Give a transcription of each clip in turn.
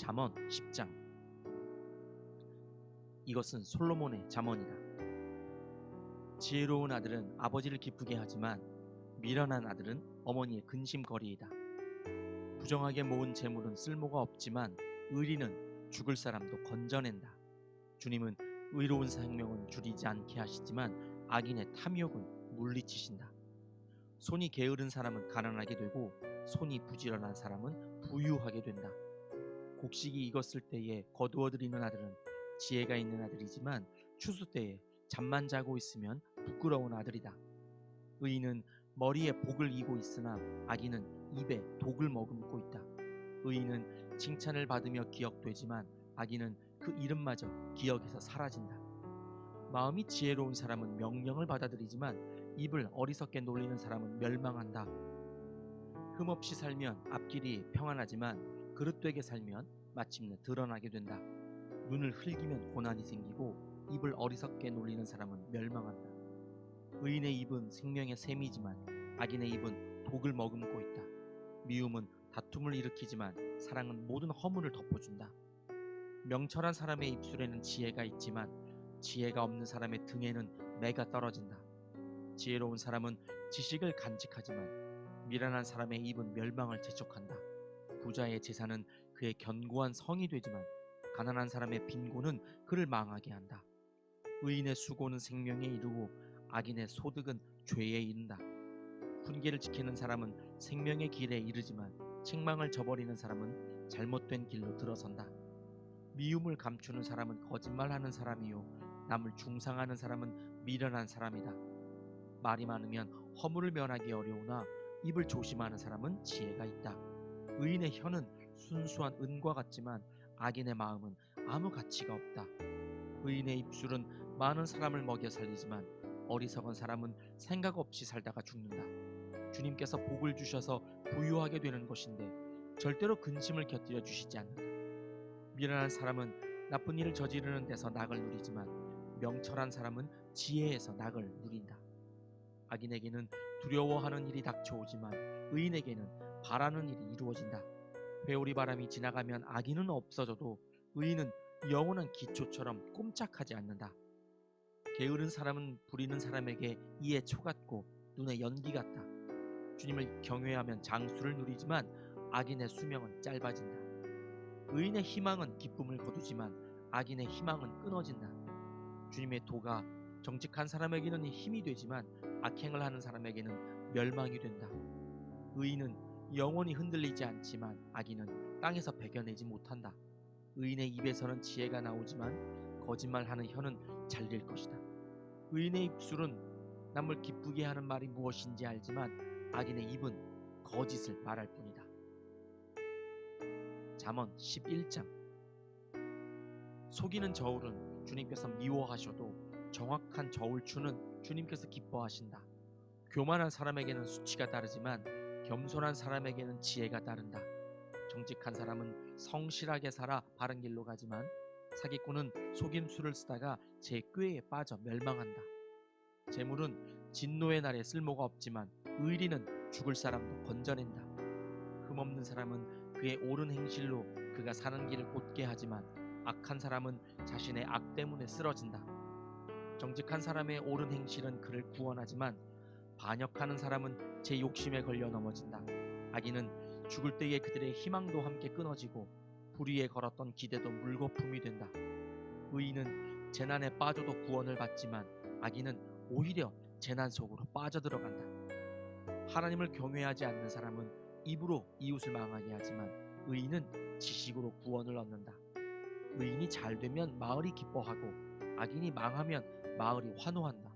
잠언 10장. 이것은 솔로몬의 잠언이다. 지혜로운 아들은 아버지를 기쁘게 하지만 미련한 아들은 어머니의 근심거리이다. 부정하게 모은 재물은 쓸모가 없지만 의리는 죽을 사람도 건져낸다. 주님은 의로운 생명은 줄이지 않게 하시지만 악인의 탐욕은 물리치신다. 손이 게으른 사람은 가난하게 되고 손이 부지런한 사람은 부유하게 된다. 곡식이 익었을 때에 거두어들이는 아들은 지혜가 있는 아들이지만 추수 때에 잠만 자고 있으면 부끄러운 아들이다. 의인은 머리에 복을 이고 있으나 악인은 입에 독을 머금고 있다. 의인은 칭찬을 받으며 기억되지만 악인은 그 이름마저 기억에서 사라진다. 마음이 지혜로운 사람은 명령을 받아들이지만 입을 어리석게 놀리는 사람은 멸망한다. 흠없이 살면 앞길이 평안하지만 그릇되게 살면 마침내 드러나게 된다. 눈을 흘기면 고난이 생기고 입을 어리석게 놀리는 사람은 멸망한다. 의인의 입은 생명의 샘이지만 악인의 입은 독을 머금고 있다. 미움은 다툼을 일으키지만 사랑은 모든 허물을 덮어준다. 명철한 사람의 입술에는 지혜가 있지만 지혜가 없는 사람의 등에는 매가 떨어진다. 지혜로운 사람은 지식을 간직하지만 미련한 사람의 입은 멸망을 재촉한다. 부자의 재산은 그의 견고한 성이 되지만 가난한 사람의 빈곤은 그를 망하게 한다. 의인의 수고는 생명에 이르고 악인의 소득은 죄에 이른다. 훈계를 지키는 사람은 생명의 길에 이르지만 책망을 저버리는 사람은 잘못된 길로 들어선다. 미움을 감추는 사람은 거짓말하는 사람이요 남을 중상하는 사람은 미련한 사람이다. 말이 많으면 허물을 면하기 어려우나 입을 조심하는 사람은 지혜가 있다. 의인의 혀는 순수한 은과 같지만 악인의 마음은 아무 가치가 없다. 의인의 입술은 많은 사람을 먹여 살리지만 어리석은 사람은 생각 없이 살다가 죽는다. 주님께서 복을 주셔서 부유하게 되는 것인데 절대로 근심을 곁들여 주시지 않는다. 미련한 사람은 나쁜 일을 저지르는 데서 낙을 누리지만 명철한 사람은 지혜에서 낙을 누린다. 악인에게는 두려워하는 일이 닥쳐오지만 의인에게는 바라는 일이 이루어진다. 회오리 바람이 지나가면 악인은 없어져도 의인은 영원한 기초처럼 꼼짝하지 않는다. 게으른 사람은 부리는 사람에게 이에 초 같고 눈에 연기 같다. 주님을 경외하면 장수를 누리지만 악인의 수명은 짧아진다. 의인의 희망은 기쁨을 거두지만 악인의 희망은 끊어진다. 주님의 도가 정직한 사람에게는 힘이 되지만 악행을 하는 사람에게는 멸망이 된다. 의인은 영원히 흔들리지 않지만 악인은 땅에서 베겨내지 못한다. 의인의 입에서는 지혜가 나오지만 거짓말하는 혀는 잘릴 것이다. 의인의 입술은 남을 기쁘게 하는 말이 무엇인지 알지만 악인의 입은 거짓을 말할 뿐이다. 잠언 11장. 속이는 저울은 주님께서 미워하셔도 정확한 저울추는 주님께서 기뻐하신다. 교만한 사람에게는 수치가 다르지만 겸손한 사람에게는 지혜가 따른다. 정직한 사람은 성실하게 살아 바른 길로 가지만 사기꾼은 속임수를 쓰다가 제 꾀에 빠져 멸망한다. 재물은 진노의 날에 쓸모가 없지만 의리는 죽을 사람도 건져낸다. 흠없는 사람은 그의 옳은 행실로 그가 사는 길을 곧게 하지만 악한 사람은 자신의 악 때문에 쓰러진다. 정직한 사람의 옳은 행실은 그를 구원하지만 반역하는 사람은 제 욕심에 걸려 넘어진다. 악인은 죽을 때에 그들의 희망도 함께 끊어지고 불의에 걸었던 기대도 물거품이 된다. 의인은 재난에 빠져도 구원을 받지만 악인은 오히려 재난 속으로 빠져들어간다. 하나님을 경외하지 않는 사람은 입으로 이웃을 망하게 하지만 의인은 지식으로 구원을 얻는다. 의인이 잘 되면 마을이 기뻐하고 악인이 망하면 마을이 환호한다.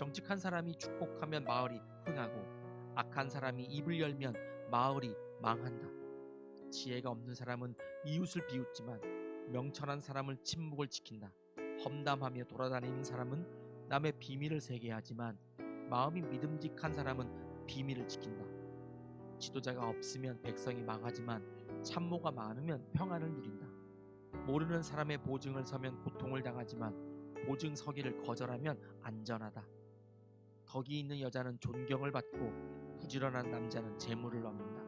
정직한 사람이 축복하면 마을이 흥하고 악한 사람이 입을 열면 마을이 망한다. 지혜가 없는 사람은 이웃을 비웃지만 명철한 사람은 침묵을 지킨다. 험담하며 돌아다니는 사람은 남의 비밀을 세게 하지만 마음이 믿음직한 사람은 비밀을 지킨다. 지도자가 없으면 백성이 망하지만 참모가 많으면 평안을 누린다. 모르는 사람의 보증을 서면 고통을 당하지만 보증 서기를 거절하면 안전하다. 덕이 있는 여자는 존경을 받고 부지런한 남자는 재물을 얻는다.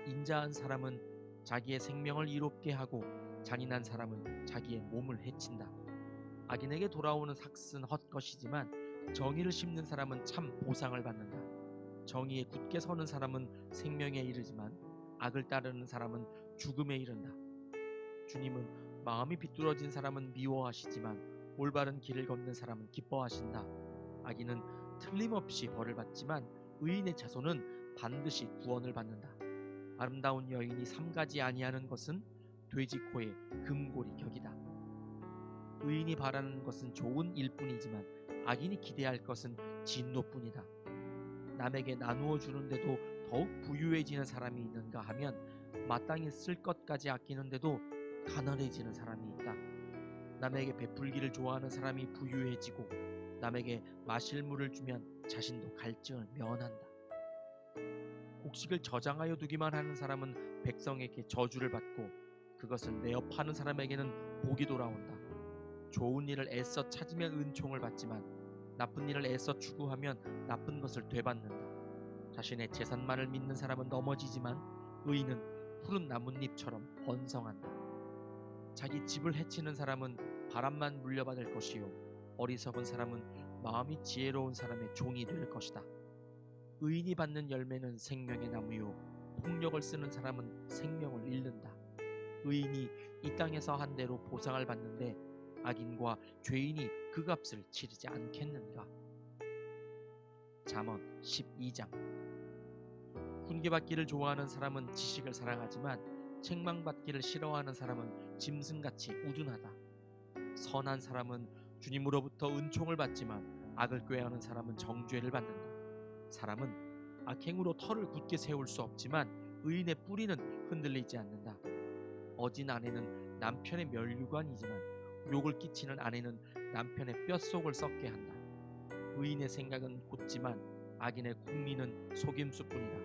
인자한 사람은 자기의 생명을 이롭게 하고 잔인한 사람은 자기의 몸을 해친다. 악인에게 돌아오는 삭은 헛것이지만 정의를 심는 사람은 참 보상을 받는다. 정의에 굳게 서는 사람은 생명에 이르지만 악을 따르는 사람은 죽음에 이른다. 주님은 마음이 비뚤어진 사람은 미워하시지만 올바른 길을 걷는 사람은 기뻐하신다. 악인은 틀림없이 벌을 받지만 의인의 자손은 반드시 구원을 받는다. 아름다운 여인이 삼가지 아니하는 것은 돼지 코의 금고리 격이다. 의인이 바라는 것은 좋은 일뿐이지만 악인이 기대할 것은 진노뿐이다. 남에게 나누어 주는데도 더욱 부유해지는 사람이 있는가 하면 마땅히 쓸 것까지 아끼는데도 가난해지는 사람이 있다. 남에게 베풀기를 좋아하는 사람이 부유해지고 남에게 마실 물을 주면 자신도 갈증을 면한다. 곡식을 저장하여 두기만 하는 사람은 백성에게 저주를 받고 그것을 내어 파는 사람에게는 복이 돌아온다. 좋은 일을 애써 찾으면 은총을 받지만 나쁜 일을 애써 추구하면 나쁜 것을 되받는다. 자신의 재산만을 믿는 사람은 넘어지지만 의인은 푸른 나뭇잎처럼 번성한다. 자기 집을 해치는 사람은 바람만 물려받을 것이요 어리석은 사람은 마음이 지혜로운 사람의 종이 될 것이다. 의인이 받는 열매는 생명의 나무요 폭력을 쓰는 사람은 생명을 잃는다. 의인이 이 땅에서 한 대로 보상을 받는데 악인과 죄인이 그 값을 치르지 않겠는가? 잠언 12장. 훈계받기를 좋아하는 사람은 지식을 사랑하지만 책망받기를 싫어하는 사람은 짐승같이 우둔하다. 선한 사람은 주님으로부터 은총을 받지만 악을 꾀하는 사람은 정죄를 받는다. 사람은 악행으로 터를 굳게 세울 수 없지만 의인의 뿌리는 흔들리지 않는다. 어진 아내는 남편의 면류관이지만 욕을 끼치는 아내는 남편의 뼛속을 썩게 한다. 의인의 생각은 곧지만 악인의 궁리는 속임수뿐이다.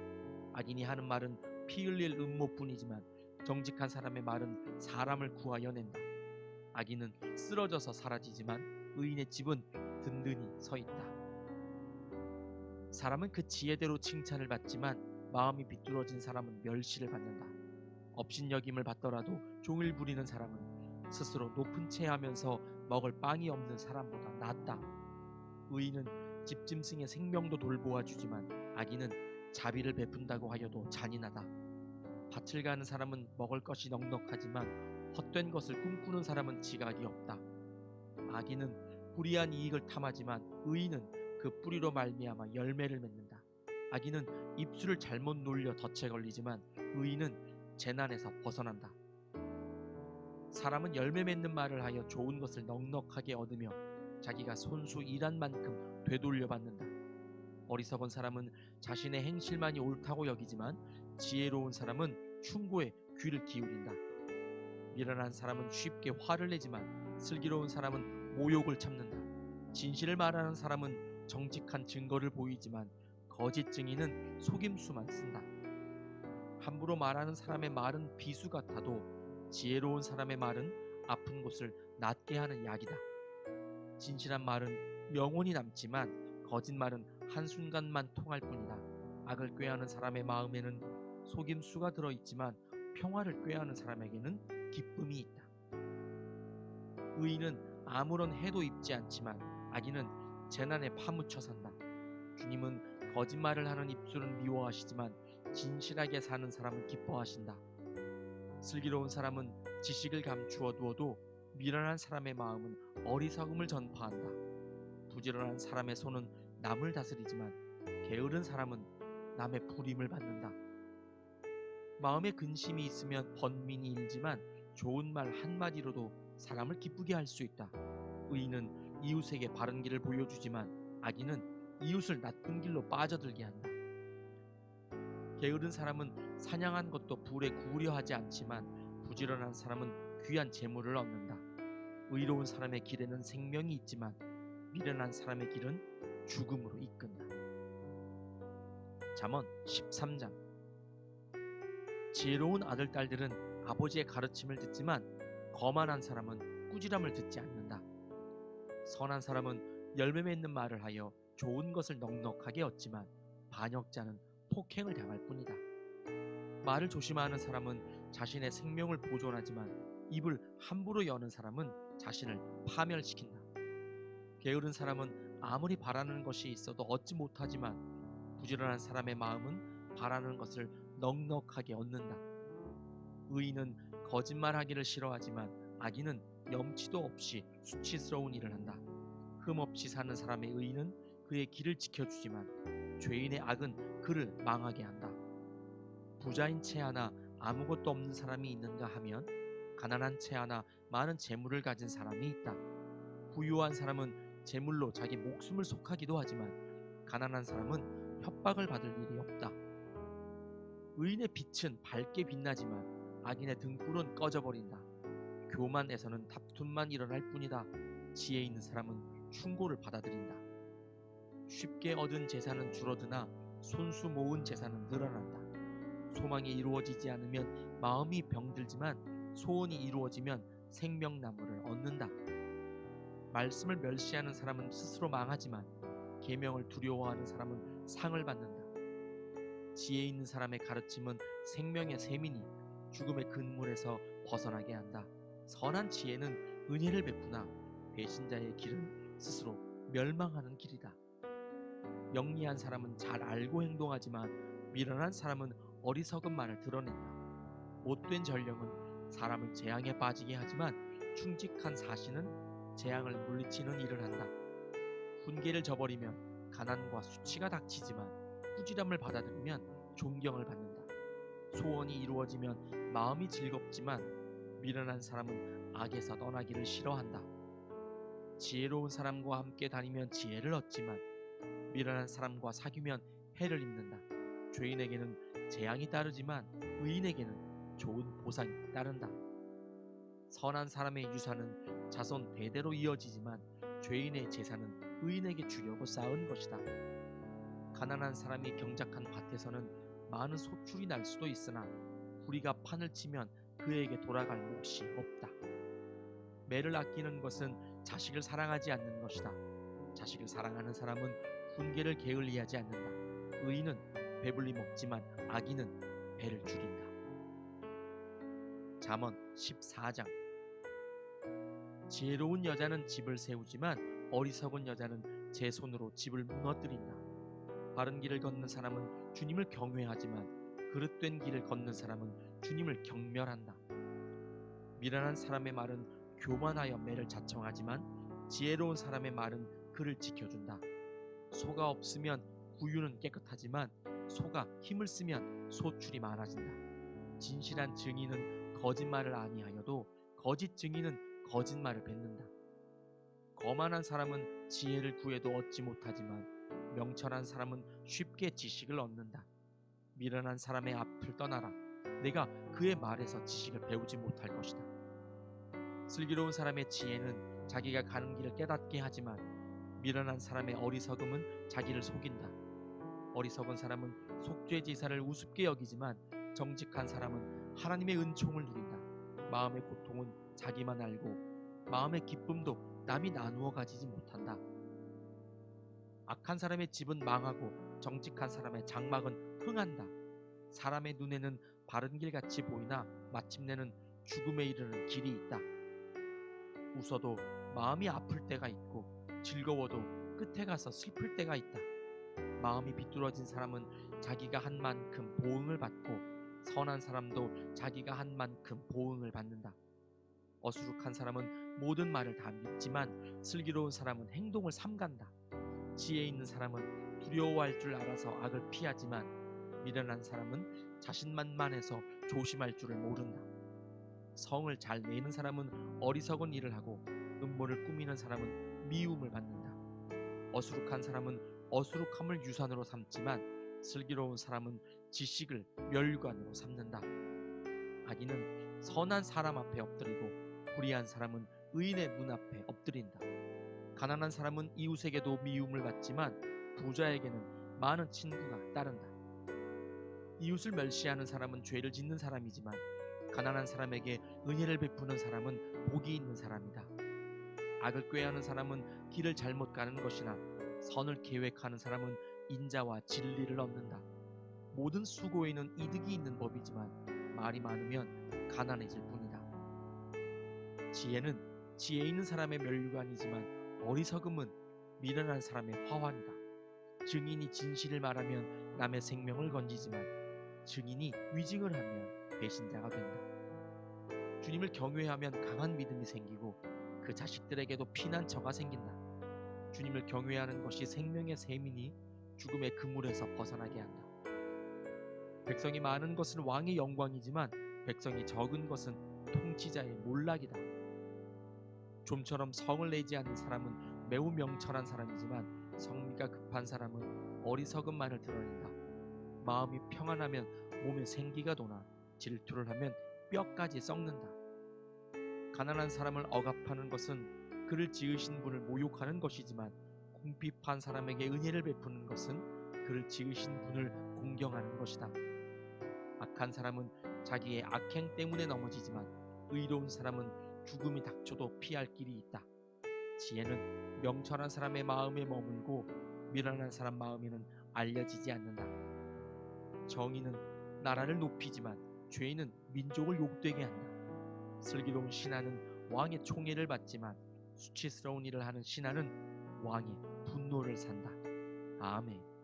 악인이 하는 말은 피 흘릴 음모뿐이지만 정직한 사람의 말은 사람을 구하여 낸다. 악인은 쓰러져서 사라지지만 의인의 집은 든든히 서 있다. 사람은 그 지혜대로 칭찬을 받지만 마음이 비뚤어진 사람은 멸시를 받는다. 업신여김을 받더라도 종을 부리는 사람은 스스로 높은 채하면서 먹을 빵이 없는 사람보다 낫다. 의인은 집짐승의 생명도 돌보아 주지만 악인은 자비를 베푼다고 하여도 잔인하다. 밭을 가는 사람은 먹을 것이 넉넉하지만 헛된 것을 꿈꾸는 사람은 지각이 없다. 악인은 불의한 이익을 탐하지만 의인은 그 뿌리로 말미암아 열매를 맺는다. 악인은 입술을 잘못 놀려 덫에 걸리지만 의인은 재난에서 벗어난다. 사람은 열매 맺는 말을 하여 좋은 것을 넉넉하게 얻으며 자기가 손수 일한 만큼 되돌려 받는다. 어리석은 사람은 자신의 행실만이 옳다고 여기지만 지혜로운 사람은 충고에 귀를 기울인다. 미련한 사람은 쉽게 화를 내지만 슬기로운 사람은 모욕을 참는다. 진실을 말하는 사람은 정직한 증거를 보이지만 거짓 증인은 속임수만 쓴다. 함부로 말하는 사람의 말은 비수 같아도 지혜로운 사람의 말은 아픈 곳을 낫게 하는 약이다. 진실한 말은 영원히 남지만 거짓말은 한순간만 통할 뿐이다. 악을 꾀하는 사람의 마음에는 속임수가 들어있지만 평화를 꾀하는 사람에게는 기쁨이 있다. 의인은 아무런 해도 입지 않지만 악인은 재난에 파묻혀 산다. 주님은 거짓말을 하는 입술은 미워하시지만 진실하게 사는 사람은 기뻐하신다. 슬기로운 사람은 지식을 감추어 두어도 미련한 사람의 마음은 어리석음을 전파한다. 부지런한 사람의 손은 남을 다스리지만 게으른 사람은 남의 부림을 받는다. 마음에 근심이 있으면 번민이 일지만 좋은 말 한마디로도 사람을 기쁘게 할 수 있다. 의인은 이웃에게 바른 길을 보여주지만 악인은 이웃을 나쁜 길로 빠져들게 한다. 게으른 사람은 사냥한 것도 불에 구우려 하지 않지만 부지런한 사람은 귀한 재물을 얻는다. 의로운 사람의 길에는 생명이 있지만 미련한 사람의 길은 죽음으로 이끈다. 잠언 13장. 지혜로운 아들 딸들은 아버지의 가르침을 듣지만 거만한 사람은 꾸지람을 듣지 않는다. 선한 사람은 열매 맺는 말을 하여 좋은 것을 넉넉하게 얻지만 반역자는 폭행을 당할 뿐이다. 말을 조심하는 사람은 자신의 생명을 보존하지만 입을 함부로 여는 사람은 자신을 파멸시킨다. 게으른 사람은 아무리 바라는 것이 있어도 얻지 못하지만 부지런한 사람의 마음은 바라는 것을 넉넉하게 얻는다. 의인은 거짓말하기를 싫어하지만 악인은 염치도 없이 수치스러운 일을 한다. 흠없이 사는 사람의 의인은 그의 길을 지켜주지만 죄인의 악은 그를 망하게 한다. 부자인 채 하나 아무것도 없는 사람이 있는가 하면 가난한 채 하나 많은 재물을 가진 사람이 있다. 부유한 사람은 재물로 자기 목숨을 속하기도 하지만 가난한 사람은 협박을 받을 일이 없다. 의인의 빛은 밝게 빛나지만 악인의 등불은 꺼져버린다. 교만에서는 다툼만 일어날 뿐이다. 지혜 있는 사람은 충고를 받아들인다. 쉽게 얻은 재산은 줄어드나 손수 모은 재산은 늘어난다. 소망이 이루어지지 않으면 마음이 병들지만 소원이 이루어지면 생명나무를 얻는다. 말씀을 멸시하는 사람은 스스로 망하지만 계명을 두려워하는 사람은 상을 받는다. 지혜 있는 사람의 가르침은 생명의 샘이니 죽음의 근물에서 벗어나게 한다. 선한 지혜는 은혜를 베푸나 배신자의 길은 스스로 멸망하는 길이다. 영리한 사람은 잘 알고 행동하지만 미련한 사람은 어리석은 말을 드러낸다. 못된 전령은 사람을 재앙에 빠지게 하지만 충직한 사신은 재앙을 물리치는 일을 한다. 훈계를 저버리면 가난과 수치가 닥치지만 꾸지람을 받아들이면 존경을 받는다. 소원이 이루어지면 마음이 즐겁지만 미련한 사람은 악에서 떠나기를 싫어한다. 지혜로운 사람과 함께 다니면 지혜를 얻지만 미련한 사람과 사귀면 해를 입는다. 죄인에게는 재앙이 따르지만 의인에게는 좋은 보상이 따른다. 선한 사람의 유산은 자손 대대로 이어지지만 죄인의 재산은 의인에게 주려고 쌓은 것이다. 가난한 사람이 경작한 밭에서는 많은 소출이 날 수도 있으나 구리가 판을 치면 그에게 돌아갈 몫이 없다. 매를 아끼는 것은 자식을 사랑하지 않는 것이다. 자식을 사랑하는 사람은 훈계를 게을리하지 않는다. 의인은 배불리 먹지만 악인은 배를 줄인다. 잠언 14장. 지혜로운 여자는 집을 세우지만 어리석은 여자는 제 손으로 집을 무너뜨린다. 바른 길을 걷는 사람은 주님을 경외하지만 그릇된 길을 걷는 사람은 주님을 경멸한다. 미련한 사람의 말은 교만하여 매를 자청하지만 지혜로운 사람의 말은 그를 지켜준다. 소가 없으면 구유는 깨끗하지만 소가 힘을 쓰면 소출이 많아진다. 진실한 증인은 거짓말을 아니하여도 거짓 증인은 거짓말을 뱉는다. 거만한 사람은 지혜를 구해도 얻지 못하지만 명철한 사람은 쉽게 지식을 얻는다. 미련한 사람의 앞을 떠나라. 내가 그의 말에서 지식을 배우지 못할 것이다. 슬기로운 사람의 지혜는 자기가 가는 길을 깨닫게 하지만 미련한 사람의 어리석음은 자기를 속인다. 어리석은 사람은 속죄제사를 우습게 여기지만 정직한 사람은 하나님의 은총을 누린다. 마음의 고통은 자기만 알고 마음의 기쁨도 남이 나누어 가지지 못한다. 악한 사람의 집은 망하고 정직한 사람의 장막은 흥한다. 사람의 눈에는 바른 길같이 보이나 마침내는 죽음에 이르는 길이 있다. 웃어도 마음이 아플 때가 있고 즐거워도 끝에 가서 슬플 때가 있다. 마음이 비뚤어진 사람은 자기가 한 만큼 보응을 받고 선한 사람도 자기가 한 만큼 보응을 받는다. 어수룩한 사람은 모든 말을 다 믿지만 슬기로운 사람은 행동을 삼간다. 지혜 있는 사람은 두려워할 줄 알아서 악을 피하지만 미련한 사람은 자신만만해서 조심할 줄을 모른다. 성을 잘 내는 사람은 어리석은 일을 하고 음모를 꾸미는 사람은 미움을 받는다. 어수룩한 사람은 어수룩함을 유산으로 삼지만 슬기로운 사람은 지식을 멸관으로 삼는다. 악인은 선한 사람 앞에 엎드리고 불의한 사람은 의인의 문 앞에 엎드린다. 가난한 사람은 이웃에게도 미움을 받지만 부자에게는 많은 친구가 따른다. 이웃을 멸시하는 사람은 죄를 짓는 사람이지만 가난한 사람에게 은혜를 베푸는 사람은 복이 있는 사람이다. 악을 꾀하는 사람은 길을 잘못 가는 것이나 선을 계획하는 사람은 인자와 진리를 얻는다. 모든 수고에는 이득이 있는 법이지만 말이 많으면 가난해질 뿐이다. 지혜는 지혜 있는 사람의 멸류관이지만 어리석음은 미련한 사람의 화환이다. 증인이 진실을 말하면 남의 생명을 건지지만 증인이 위증을 하면 배신자가 된다. 주님을 경외하면 강한 믿음이 생기고 그 자식들에게도 피난처가 생긴다. 주님을 경외하는 것이 생명의 셈이니 죽음의 그물에서 벗어나게 한다. 백성이 많은 것은 왕의 영광이지만 백성이 적은 것은 통치자의 몰락이다. 좀처럼 성을 내지 않는 사람은 매우 명철한 사람이지만 성미가 급한 사람은 어리석음만을 드러낸다. 마음이 평안하면 몸에 생기가 도나 질투를 하면 뼈까지 썩는다. 가난한 사람을 억압하는 것은 그를 지으신 분을 모욕하는 것이지만 궁핍한 사람에게 은혜를 베푸는 것은 그를 지으신 분을 공경하는 것이다. 악한 사람은 자기의 악행 때문에 넘어지지만 의로운 사람은 죽음이 닥쳐도 피할 길이 있다. 지혜는 명철한 사람의 마음에 머물고 미련한 사람 마음에는 알려지지 않는다. 정의는 나라를 높이지만 죄는 민족을 욕되게 한다. 슬기로운 신하는 왕의 총애를 받지만 수치스러운 일을 하는 신하는 왕의 분노를 산다. 아멘.